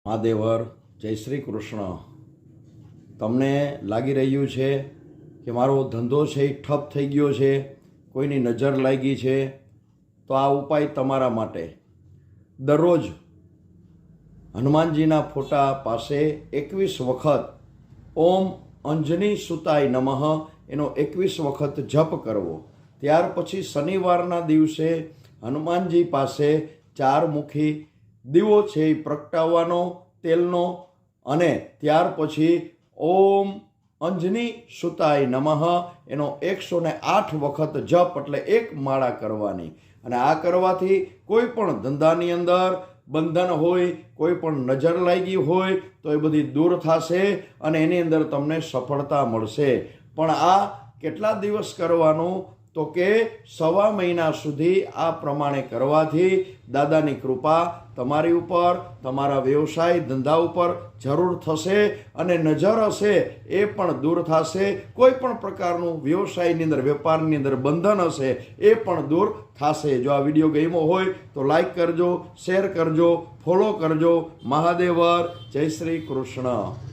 મહાદેવર જય શ્રી કૃષ્ણ। તમને લાગી રહ્યું છે કે મારો ધંધો છે એ ઠપ થઈ ગયો છે, કોઈની નજર લાગી છે, તો આ ઉપાય તમારા માટે। દરરોજ હનુમાનજીના ફોટા પાસે 21 વખત ઓમ અંજની સુતાય નમઃ એનો 21 વખત જપ કરવો। ત્યાર પછી શનિવારના દિવસે હનુમાનજી પાસે 4 મુખી દીવો છે એ પ્રગટાવવાનો તેલનો, અને ત્યાર પછી ઓમ અંજની સુતાય નમઃ એનો 108 વખત જપ, એટલે 1 માળા કરવાની। અને આ કરવાથી કોઈ પણ ધંધાની અંદર બંધન હોય, કોઈ પણ નજર લાગી હોય તો એ બધી દૂર થશે અને એની અંદર તમને સફળતા મળશે। પણ આ કેટલા દિવસ કરવાનું, તો કે 1.25 મહિના સુધી આ પ્રમાણે કરવાથી દાદાની કૃપા તમારી ઉપર, તમારા વ્યવસાય ધંધા ઉપર જરૂર થશે અને નજર હશે એ પણ દૂર થશે। કોઈ પણ પ્રકારનું વ્યવસાયની અંદર, વેપારની અંદર બંધન હશે એ પણ દૂર થશે। જો આ વિડીયો ગમ્યો હોય તો લાઈક કરજો, શેર કરજો, ફોલો કરજો। મહાદેવર જય શ્રી કૃષ્ણ।